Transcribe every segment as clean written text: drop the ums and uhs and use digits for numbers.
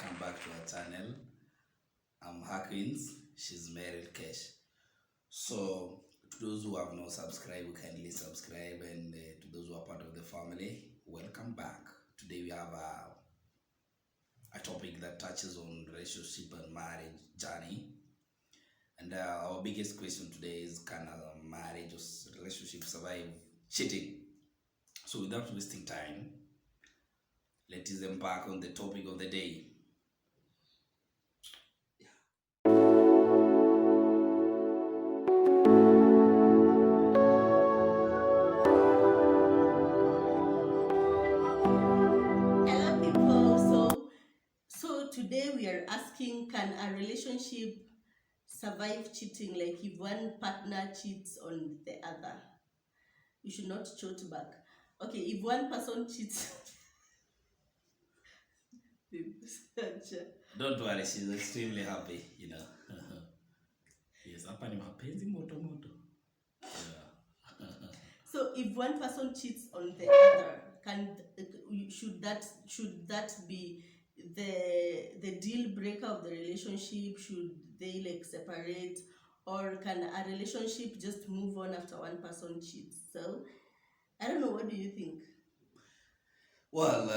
welcome back to our channel. I'm Hawkins, she's married Cash. So, to those who have not subscribed, kindly subscribe, and to those who are part of the family, welcome back. Today we have a topic that touches on relationship and marriage journey. And our biggest question today is, can a marriage or relationship survive cheating? So, without wasting time, let us embark on the topic of the day. Hello, people. So today we are asking, can a relationship survive cheating? Like if one partner cheats on the other, you should not cheat back. Okay, if one person cheats, Don't worry, she's extremely happy, Yes, hapa ni mapenzi moto moto. Yeah. so if one person cheats on the other, should that be the deal breaker of the relationship? Should they like separate, or can a relationship just move on after one person cheats? So I don't know, what do you think? Well,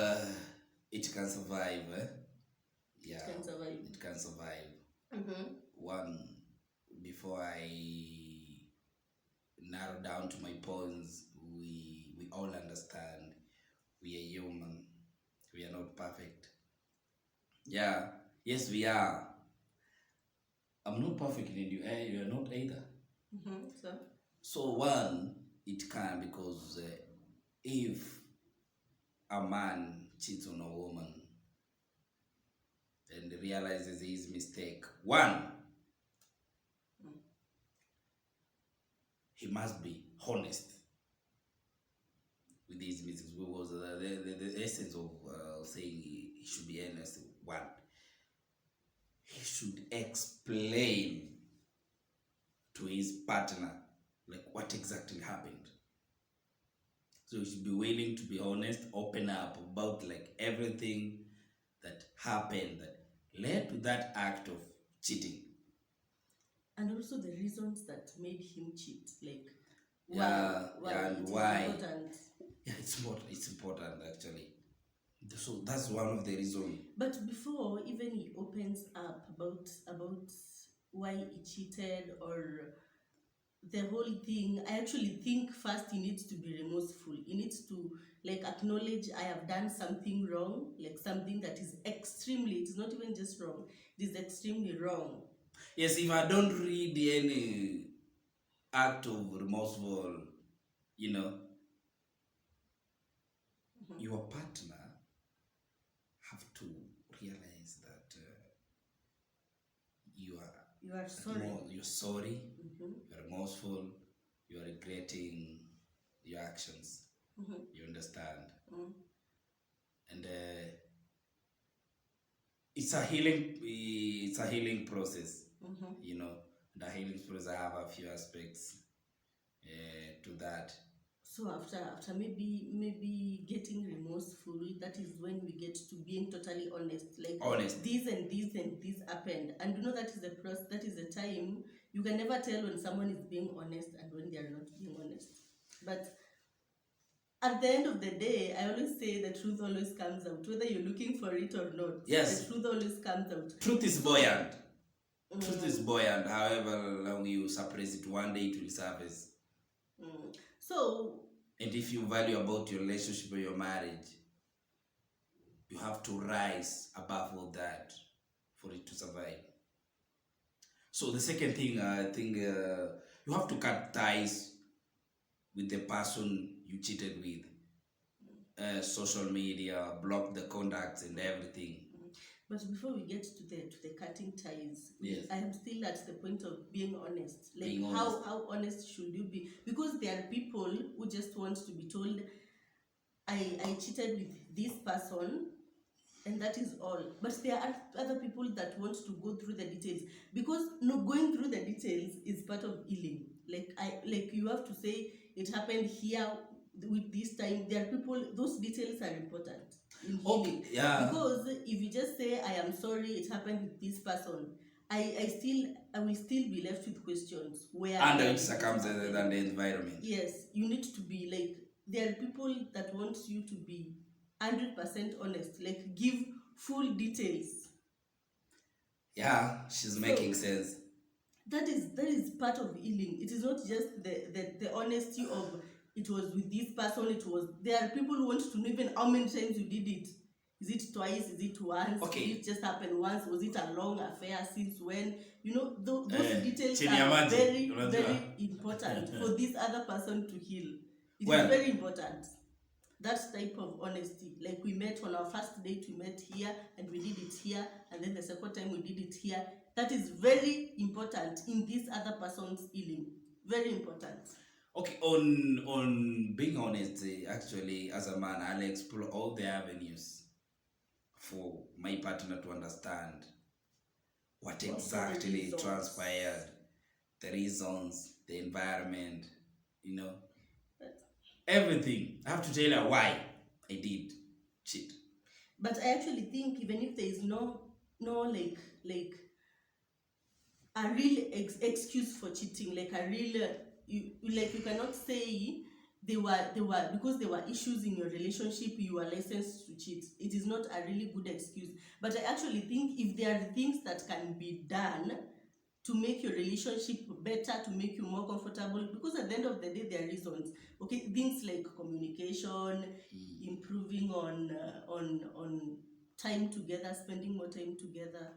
it can survive. Yeah, Can survive. it can survive. Mm-hmm. One, before I narrow down to my points, we all understand we are human. We are not perfect. Yeah, yes, we are. I'm not perfect, and you are not either. Mm-hmm. So one, it can, because if a man cheats on a woman and realizes his mistake, one, he must be honest with his mistakes. Because the essence of saying he should be honest, one, he should explain to his partner like what exactly happened. So he should be willing to be honest, open up about like everything that happened that led to that act of cheating. And also the reasons that made him cheat, like Yeah, and it is why? important. Yeah, it's important actually. So that's one of the reasons. But before even he opens up about why he cheated or the whole thing, I actually think first he needs to be remorseful. He needs to like acknowledge, I have done something wrong, like something that is extremely, it's not even just wrong, it is extremely wrong. Yes, if I don't read any act of remorseful, you know, your partner have to realize that you are sorry. you're sorry, you're remorseful, you are regretting your actions. You understand? And it's a healing process. The healing process, I have a few aspects to that. So after maybe getting remorseful, that is when we get to being totally honest. Like honest. This and this and this happened, and that is the process. That is the time you can never tell when someone is being honest and when they are not being honest. But at the end of the day, I always say the truth always comes out, whether you're looking for it or not. Yes, the truth always comes out. Truth is buoyant. Truth is buoyant. However long you suppress it, one day it will surface. So, and if you value about your relationship or your marriage, you have to rise above all that for it to survive. So the second thing, I think you have to cut ties with the person you cheated with. Social media, block the contacts and everything. But before we get to the cutting ties, yes, I am still at the point of being honest. Like being honest. How honest should you be? Because there are people who just want to be told, I cheated with this person, and that is all. But there are other people that want to go through the details, because going through the details is part of healing. Like you have to say it happened here, with this time, there are people, those details are important in Okay, healing. yeah. Because if you just say, I am sorry, it happened with this person, I will still be left with questions. Under Where which did it circumstances happen? and the environment. Yes, you need to be like, there are people that want you to be 100% honest, like give full details. Yeah, she's making sense. That is part of healing. It is not just the honesty of, it was with this person, it was, there are people who want to know even how many times you did it. Is it twice? Is it once? Okay. Did it just happen once? Was it a long affair? Since when? Those details chini ya are maji, very unajua. very important for this other person to heal. It Well, is very important. That type of honesty, like we met on our first date, we met here and we did it here, and then the second time we did it here. That is very important in this other person's healing. Very important. Okay, on being honest, actually, as a man, I'll explore all the avenues for my partner to understand what exactly transpired, the reasons, the environment, everything. I have to tell her why I did cheat. But I actually think, even if there is no like a real excuse for cheating, like a real, you cannot say they were because there were issues in your relationship, you are licensed to cheat. It is not a really good excuse. But I actually think, if there are things that can be done to make your relationship better, to make you more comfortable, because at the end of the day, there are reasons. Okay, things like communication, improving on time together, spending more time together.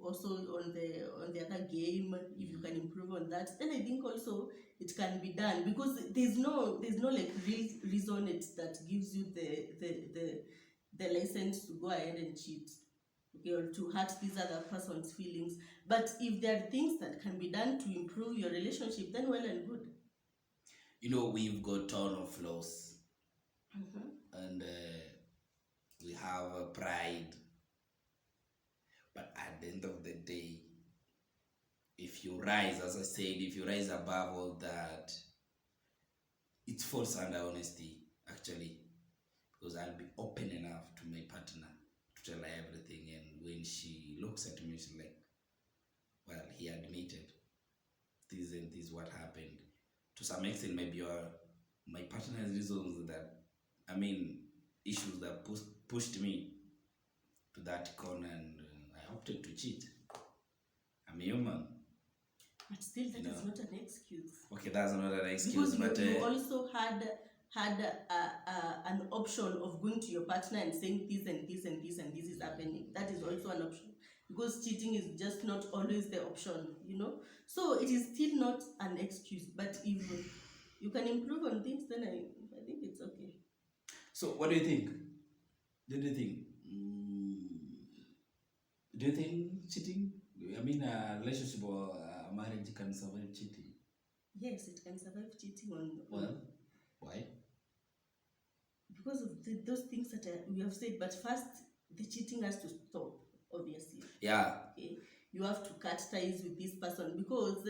Also on the other game, if you can improve on that, then I think also it can be done, because there's no like real reason that gives you the license to go ahead and cheat, okay, or to hurt this other person's feelings. But if there are things that can be done to improve your relationship, then well and good. We've got ton of flaws, and we have pride. But at the end of the day, if you rise, as I said, if you rise above all that, it falls under honesty, actually, because I'll be open enough to my partner to tell her everything. And when she looks at me, she's like, well, he admitted this and this, what happened. To some extent, maybe my partner has reasons that, issues that pushed me to that corner, and I opted to cheat. I'm a human. But still, that is not an excuse. Okay, that's not an excuse. Because but you also had an option of going to your partner and saying this and this and this and this is happening. That is also an option, because cheating is just not always the option, so it is still not an excuse. But if you can improve on things, then I think it's okay. So what do you think? Do you think cheating, a relationship or a marriage can survive cheating? Yes, it can survive cheating Well, why? Because of those things that we have said. But first, the cheating has to stop, obviously. Yeah. Okay, you have to cut ties with this person, because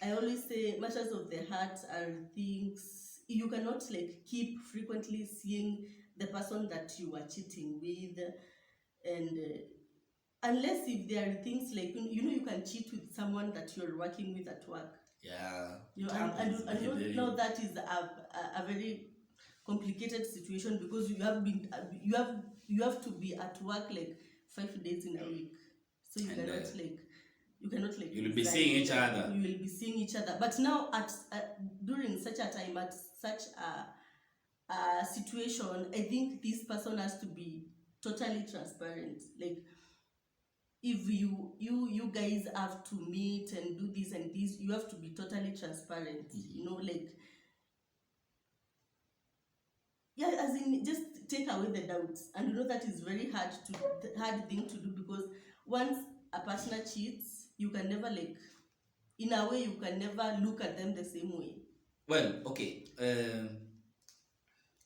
I always say, matters of the heart are things you cannot keep frequently seeing the person that you are cheating with, and unless if there are things like, you can cheat with someone that you're working with at work. Yeah. And now that is a very complicated situation, because you have to be at work 5 days in a week, so you cannot you'll be seeing each other. You will be seeing each other. But now during such a time, at such a situation, I think this person has to be totally transparent. If you guys have to meet and do this and this, you have to be totally transparent. Yeah, as in, just take away the doubts. And that is very hard thing to do, because once a partner cheats, you can never in a way, you can never look at them the same way. Well, okay.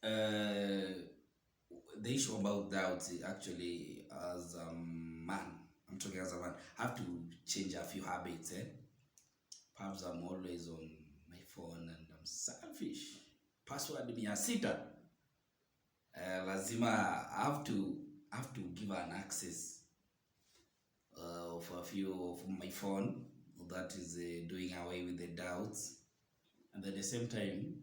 The issue about doubts, actually, as a man, I'm talking as a man, I have to change a few habits. Perhaps I'm always on my phone and I'm selfish. password 600. Lazima I have to give an access of a few of my phone. That is doing away with the doubts, and at the same time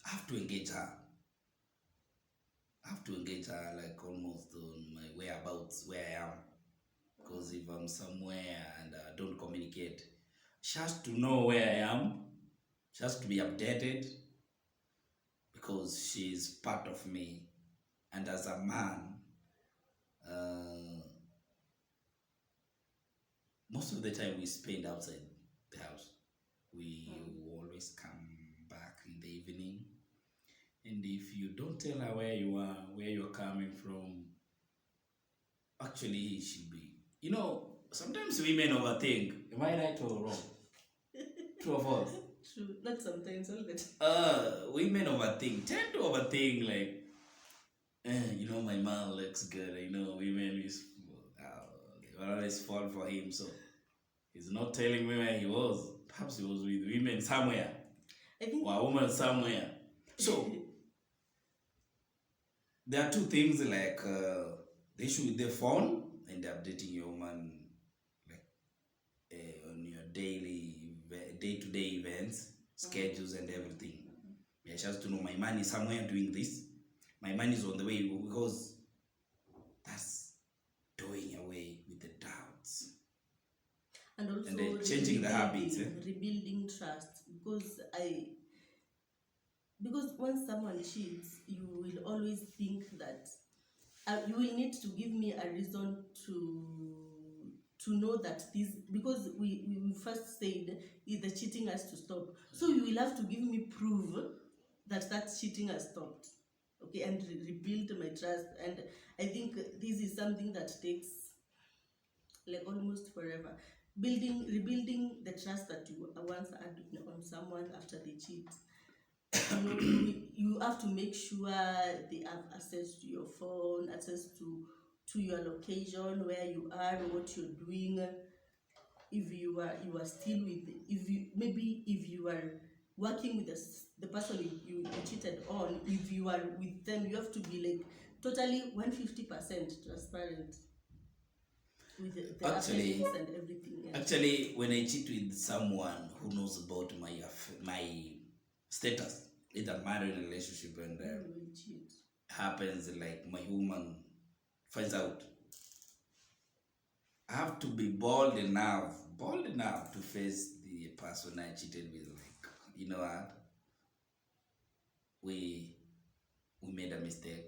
I have to engage her. I have to engage her like almost on my whereabouts, where I am. Because if I'm somewhere and I don't communicate, she has to know where I am. She has to be updated because she's part of me. And as a man, most of the time we spend outside the house. We always come back in the evening. And if you don't tell her where you are, where you're coming from, actually she'll be, sometimes women overthink. Am I right or wrong? True or false? True. Not sometimes, all the time. Women tend to overthink, like, my man looks good. Women always fall for him, so he's not telling me where he was. Perhaps he was with women somewhere, I think, or a woman somewhere. So there are two things, like the issue with the phone and updating your woman, like on your day-to-day events, schedules, and everything. Yeah, she has to know my man is somewhere doing this. My man is on the way, because that's doing away with the doubts. And also then changing the habits. Rebuilding trust. Because once someone cheats, you will always think that you will need to give me a reason to know that this, because we first said the cheating has to stop. So you will have to give me proof that cheating has stopped. Okay, and rebuild my trust. And I think this is something that takes like almost forever. Rebuilding the trust that you once had on someone after they cheat. You have to make sure they have access to your phone, access to your location, where you are, what you're doing. If you are still with, if you are working with the person you cheated on, if you are with them, you have to be like totally 150% transparent with the Actually, absence and everything. Actually, when I cheat with someone who knows about my status, either married relationship, and happens like my woman finds out, I have to be bold enough to face the person I cheated with. Like, you know what? We made a mistake.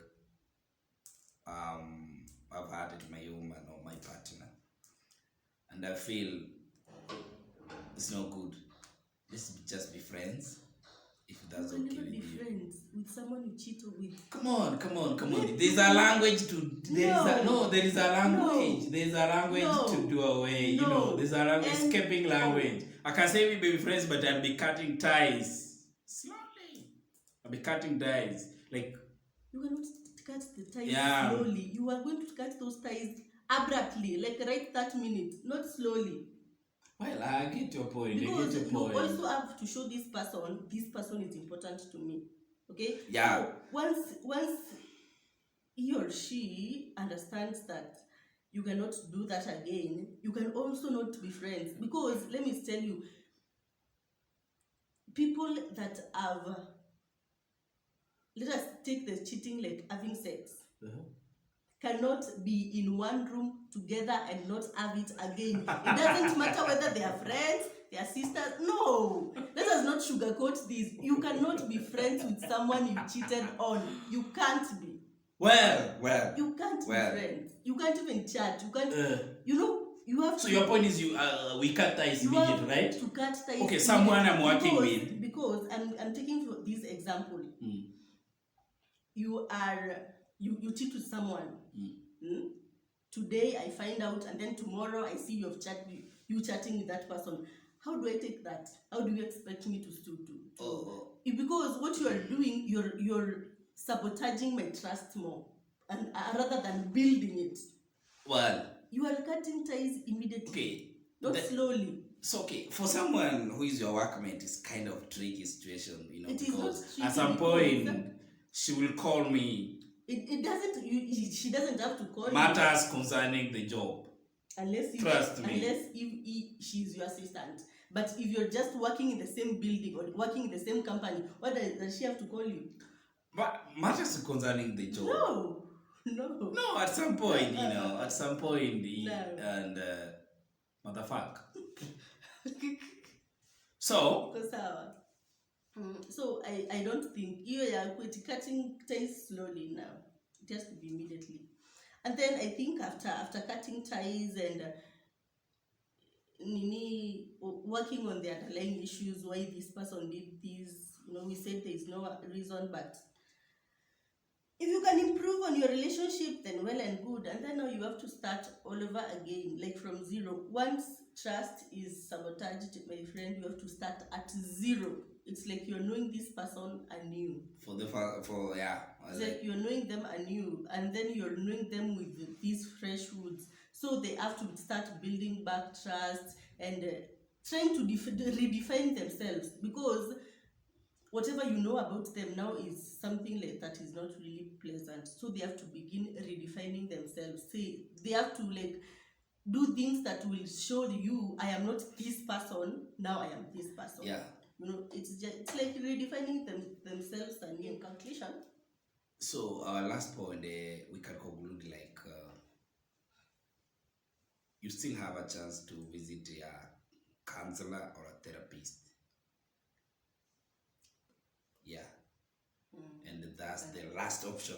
I've hurted my woman or my partner, and I feel it's not good. Let's just be friends. If that's okay with you. Friends with someone you cheat with. Come on. There's a language to. There is a language. There's a language to do away. There's a language, escaping language. I can say we be friends, but I'll be cutting ties slowly. I'll be cutting ties. Like, you cannot cut the ties slowly. You are going to cut those ties abruptly, like right that minute, not slowly. Well, I get your point. Because you also have to show this person is important to me. Okay? Yeah. So once he or she understands that you cannot do that again, you can also not be friends. Because let me tell you, people that have, let us take the cheating like having sex. Cannot be in one room together and not have it again. It doesn't matter whether they are friends, they are sisters. No, let us not sugarcoat this. You cannot be friends with someone you cheated on. You can't be. Well. You can't be friends. You can't even chat. You can't. You have. So your point is we cut ties immediately, right? To cut ties. Okay, someone I'm working with. Because I'm taking for this example. You cheat with someone. Today I find out, and then tomorrow I see you chatting with that person. How do I take that? How do you expect me to because what you are doing, you're sabotaging my trust more, and rather than building it. Well, you are cutting ties immediately. Okay. Not slowly. So okay, for someone who is your workmate, it's kind of tricky situation, It is not because at tricky some because point she will call me it doesn't. She doesn't have to call you matters concerning the job. Trust me. unless if she's your assistant. But if you're just working in the same building or working in the same company, what does she have to call you? But matters concerning the job. No, no. No, at some point, at some point, No. and motherfuck. So, Because so I don't think you are cutting ties slowly now. It has to be immediately. And then I think after cutting ties and working on the underlying issues, why this person did this, we said there is no reason, but if you can improve on your relationship, then well and good. And then now you have to start all over again, like from zero. Once trust is sabotaged, my friend, you have to start at zero. It's like you're knowing this person anew. It's like you're knowing them anew, and then you're knowing them with these fresh woods. So they have to start building back trust and trying to redefine themselves, because whatever you know about them now is something like that is not really pleasant. So they have to begin redefining themselves. Say they have to do things that will show you, I am not this person, now I am this person. Yeah. It's like redefining themselves. And in conclusion, so our last point, we can conclude you still have a chance to visit a counselor or a therapist. Yeah. And that's the last option.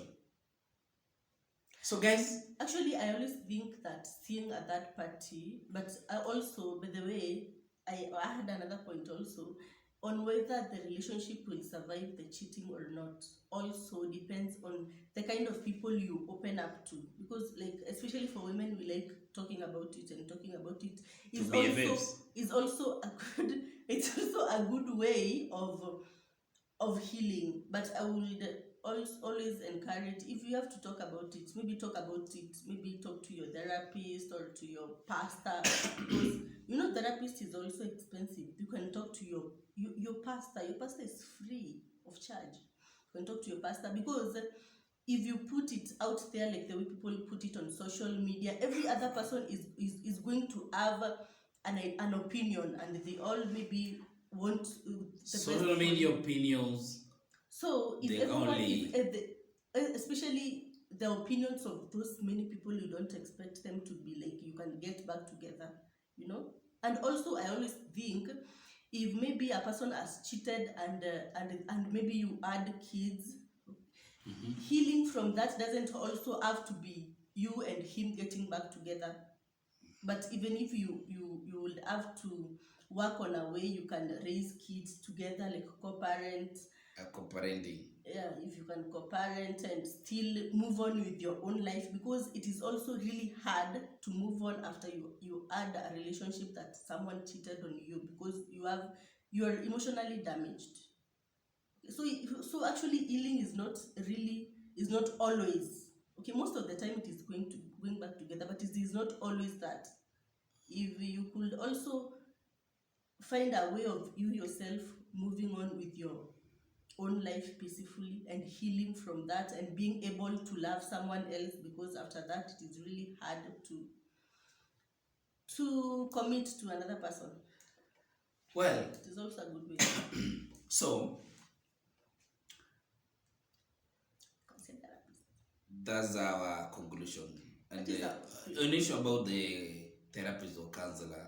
So guys, actually I always think that seeing a third party, but I also, by the way, I had another point also on whether the relationship will survive the cheating or not. Also depends on the kind of people you open up to, because especially for women, we like talking about it, and talking about it is also a good it's also a good way of healing. But I would always encourage, if you have to talk about it, maybe talk about it, maybe talk to your therapist or to your pastor, because therapist is also expensive. You can talk to your pastor. Your pastor is free of charge. You can talk to your pastor, because if you put it out there like the way people put it on social media, every other person is going to have an opinion, and they all maybe want social media opinions. So if everyone, especially the opinions of those many people, you don't expect them to be like you can get back together, And also, I always think, if maybe a person has cheated and maybe you add kids, healing from that doesn't also have to be you and him getting back together. But even if you would have to work on a way you can raise kids together, like co-parenting. Yeah, if you can co-parent and still move on with your own life, because it is also really hard to move on after you had a relationship that someone cheated on you, because you are emotionally damaged. So actually healing is not always okay. Most of the time it is going back together, but it is not always that. If you could also find a way of you yourself moving on with your own life peacefully and healing from that, and being able to love someone else, because after that it is really hard to commit to another person. Well, it is also a good way. So that's our conclusion. And an issue about the therapist or counselor,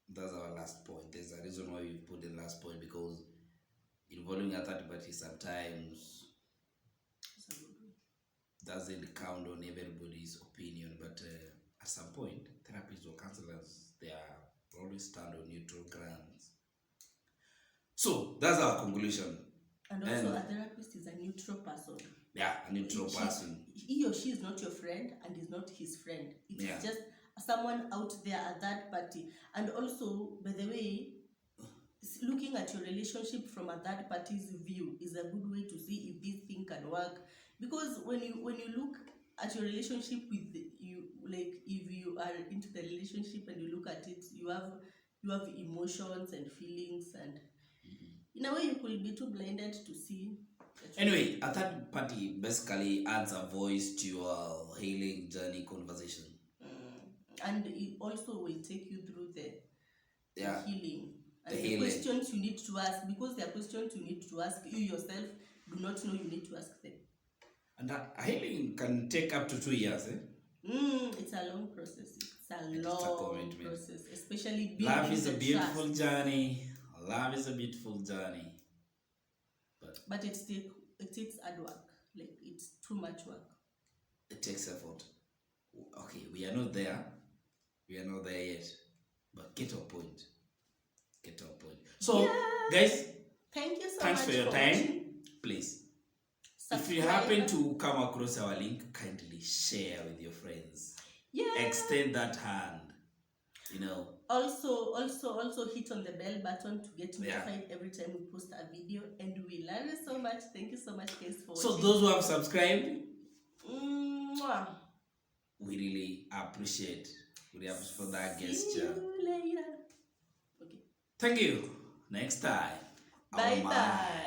that's our last point. There's a reason why we put the last point, because involving a third party sometimes doesn't count on everybody's opinion. But at some point, therapists or counselors, they are always stand on neutral grounds. So that's our conclusion. And also, a therapist is a neutral person. Yeah, a neutral person. He or she is not your friend and is not his friend. It's just someone out there, a third party. And also, by the way, looking at your relationship from a third party's view is a good way to see if this thing can work. Because when you look at your relationship with you, like if you are into the relationship and you look at it, you have you have emotions and feelings, and in a way you could be too blinded to see the truth. Anyway, a third party basically adds a voice to your healing journey conversation. And it also will take you through the Yeah, healing and the the healing. questions you need to ask, because there are questions you need to ask you yourself do not know you need to ask them. And that healing can take up to 2 years. It's a long process. It's a It's a long commitment. process, especially Love building is a the beautiful trust. journey. Love is a beautiful journey. But it takes hard work. Like, it's too much work. It takes effort. Okay, we are not there. We are not there yet. But get our point. Get our point. So, Yeah. guys, Thank you so thanks much for your time. watching. Please, Subscribe. if you happen to come across our link, kindly share with your friends. Yeah. Extend that hand. You know. Also hit on the bell button to get notified every time we post a video, and we love you so much. Thank you so much, guys, for watching. So those who have subscribed, Mwah. we really appreciate. We appreciate for that See gesture. you later. Okay. Thank you. Next time. Bye bye.